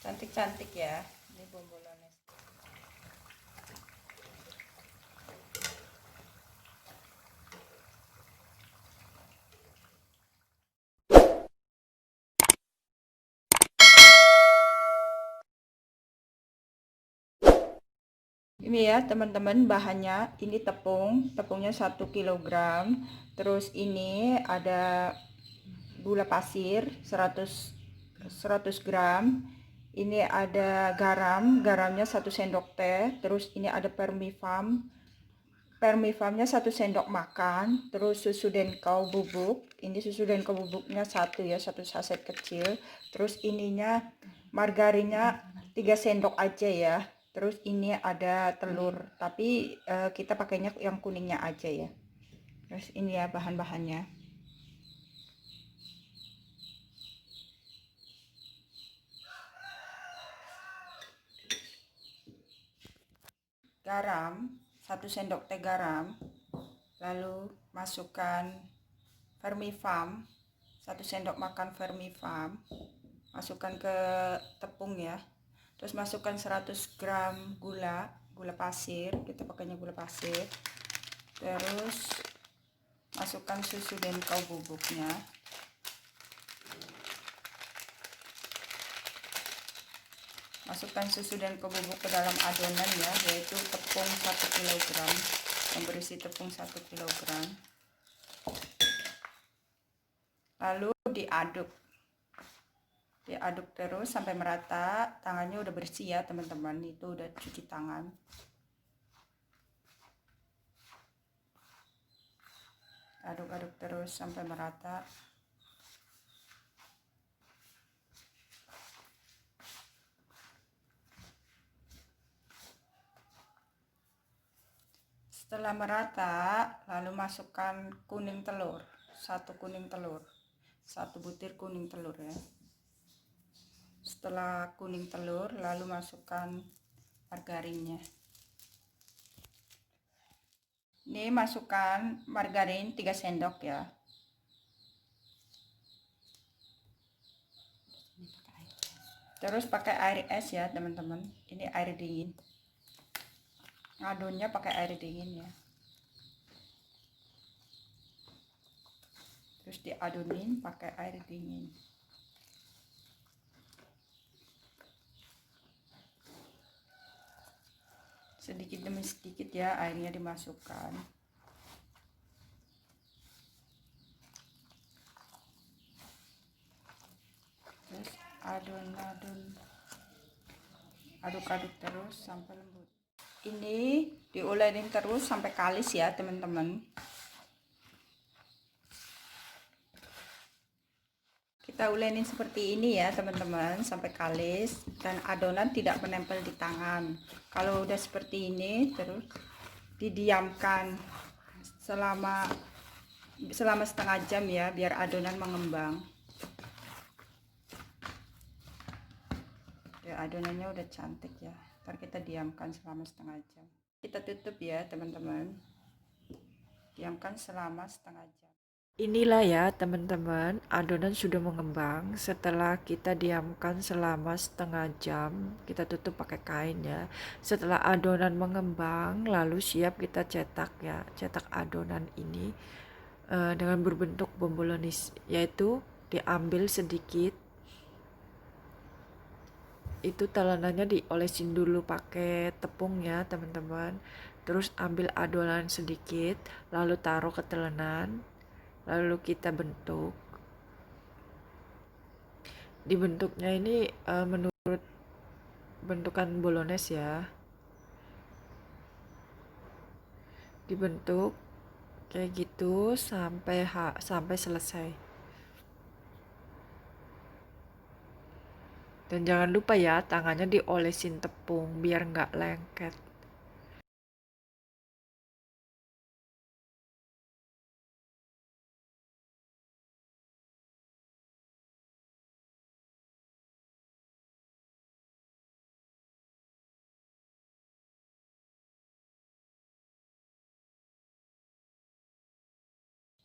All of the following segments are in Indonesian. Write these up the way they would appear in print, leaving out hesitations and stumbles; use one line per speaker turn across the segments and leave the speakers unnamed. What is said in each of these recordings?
Cantik-cantik ya ini bombolones. Ini ya teman-teman, bahannya ini tepungnya 1 kilogram, terus ini ada gula pasir 100 gram, ini ada garamnya 1 sendok teh, terus ini ada permifamnya 1 sendok makan, terus susu denkau bubuk, ini susu denkau bubuknya 1 saset kecil, terus ininya margarinnya 3 sendok aja ya. Terus ini ada telur, tapi kita pakainya yang kuningnya aja ya. Terus ini ya bahan-bahannya. Garam 1 sendok teh garam, lalu masukkan vermifam 1 sendok makan vermifam, masukkan ke tepung ya. Terus masukkan 100 gram gula pasir, kita pakainya gula pasir. Terus masukkan susu denkau bubuknya, masukkan susu denkau bubuk ke dalam adonan ya, yaitu tepung 1 kilogram, yang berisi tepung 1 kilogram. Lalu diaduk terus sampai merata. Tangannya udah bersih ya teman-teman, itu udah cuci tangan. Aduk-aduk terus sampai merata. Setelah merata, lalu masukkan kuning telur, 1 butir kuning telur ya. Setelah kuning telur, lalu masukkan margarinnya. Ini masukkan margarin 3 sendok ya. Terus pakai air es ya teman-teman. Ini air dingin. Ngadonnya pakai air dingin ya. Terus diadonin pakai air dingin. Sedikit demi sedikit ya airnya dimasukkan. Terus aduk-aduk terus sampai lembut. Ini diolehin terus sampai kalis ya teman-teman. Kita ulenin seperti ini ya teman-teman sampai kalis dan adonan tidak menempel di tangan. Kalau udah seperti ini terus didiamkan selama setengah jam ya, biar adonan mengembang. Ya, adonannya udah cantik ya. Ntar kita diamkan selama setengah jam. Kita tutup ya teman-teman. Diamkan selama setengah jam.
Inilah ya teman-teman, adonan sudah mengembang. Setelah kita diamkan selama setengah jam, kita tutup pakai kain ya. Setelah adonan mengembang, lalu siap kita cetak ya. Cetak adonan ini dengan berbentuk bombolonis, yaitu diambil sedikit. Itu telenannya diolesin dulu pakai tepung ya teman-teman. Terus ambil adonan sedikit, lalu taruh ke telenan. Lalu kita bentuk. Dibentuknya ini menurut bentukan bolognese ya. Dibentuk kayak gitu sampai selesai. Dan jangan lupa ya, tangannya diolesin tepung biar nggak lengket.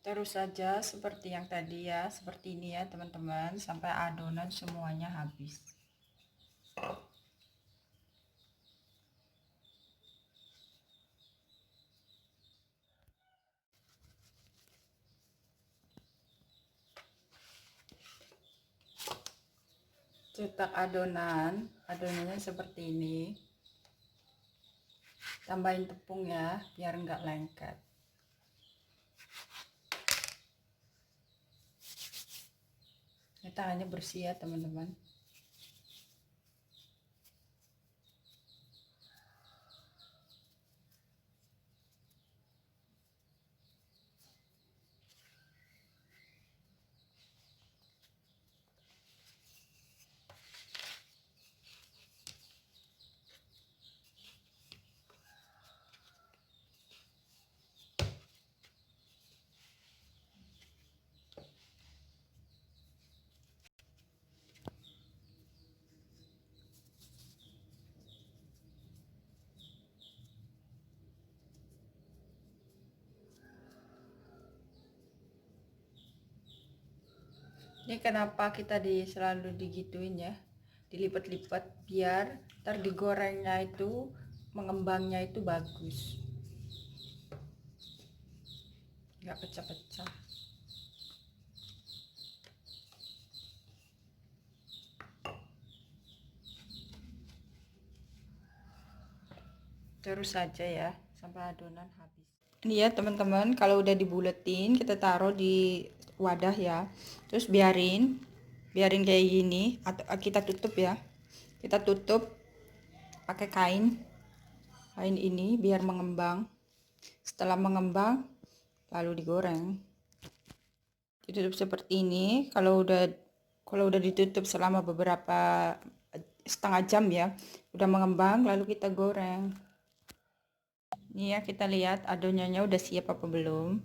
Terus saja seperti yang tadi ya, seperti ini ya teman-teman, sampai adonan semuanya habis. Cetak adonannya seperti ini. Tambahin tepung ya, biar nggak lengket. Ini tangannya bersih ya teman-teman. Ini kenapa kita selalu digituin ya, dilipat-lipat biar ntar digorengnya itu mengembangnya itu bagus, nggak pecah-pecah. Terus saja ya sampai adonan habis. Ini ya teman-teman, kalau udah dibuletin kita taruh di wadah ya, terus biarin kayak gini, atau kita tutup ya, kita tutup pakai kain ini biar mengembang. Setelah mengembang lalu digoreng, ditutup seperti ini. Kalau udah ditutup selama beberapa setengah jam ya, udah mengembang, lalu kita goreng. Ini ya, kita lihat adonannya udah siap apa belum.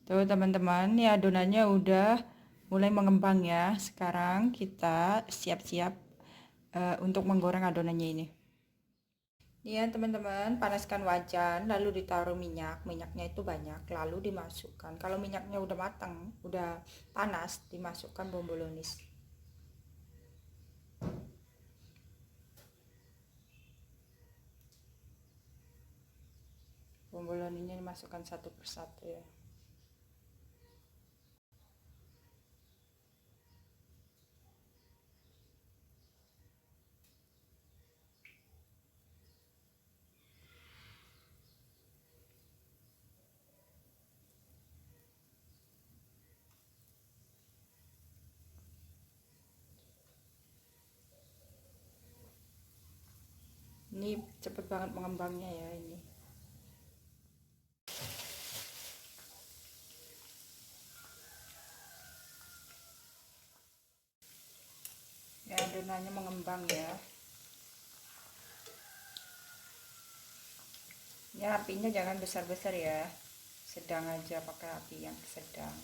Tuh teman-teman, ini adonannya udah mulai mengembang ya. Sekarang kita siap-siap untuk menggoreng adonannya ini. Ini ya teman-teman, panaskan wajan lalu ditaruh minyaknya itu banyak, lalu dimasukkan. Kalau minyaknya udah matang, udah panas, dimasukkan bumbu bolognese. Bumbu bolognese dimasukkan satu persatu ya. Ini cepet banget mengembangnya ya ini. Ya adonannya mengembang ya. Ya apinya jangan besar-besar ya, sedang aja, pakai api yang sedang.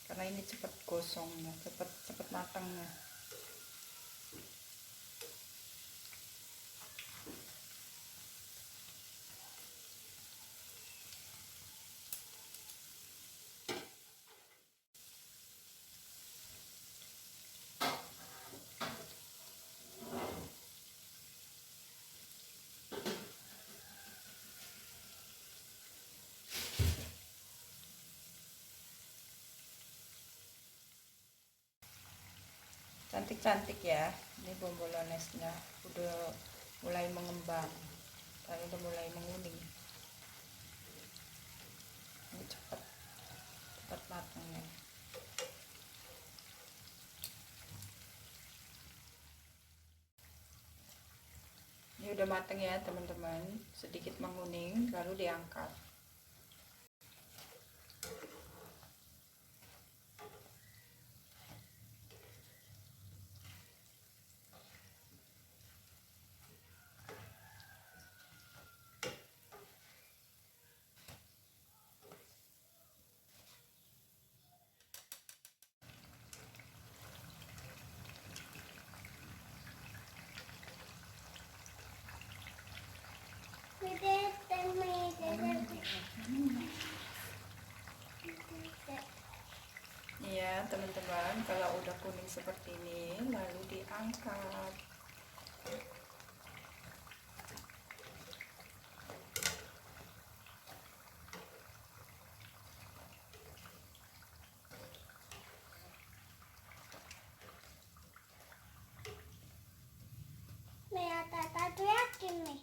Karena ini cepet gosongnya, cepet matangnya. Cantik-cantik ya, ini bumbu bolognese-nya udah mulai mengembang dan udah mulai menguning. Ini cepat matangnya. Ini udah matang ya teman-teman, sedikit menguning lalu diangkat. Ya teman-teman, kalau udah kuning seperti ini lalu diangkat.
Tata yakin nih.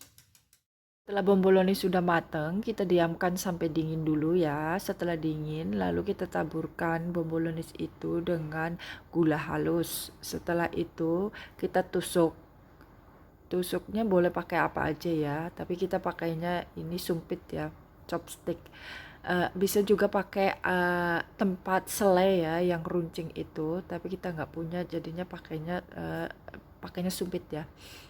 Setelah bomboloni sudah matang, kita diamkan sampai dingin dulu ya. Setelah dingin, lalu kita taburkan bombolonis itu dengan gula halus. Setelah itu, kita tusuk. Tusuknya boleh pakai apa aja ya, tapi kita pakainya ini sumpit ya, chopstick. Bisa juga pakai tempat selai ya, yang runcing itu, tapi kita nggak punya, jadinya pakainya sumpit ya.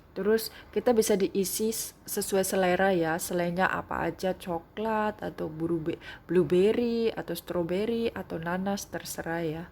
Terus kita bisa diisi sesuai selera ya, selainya apa aja, coklat atau blueberry atau strawberry atau nanas, terserah ya.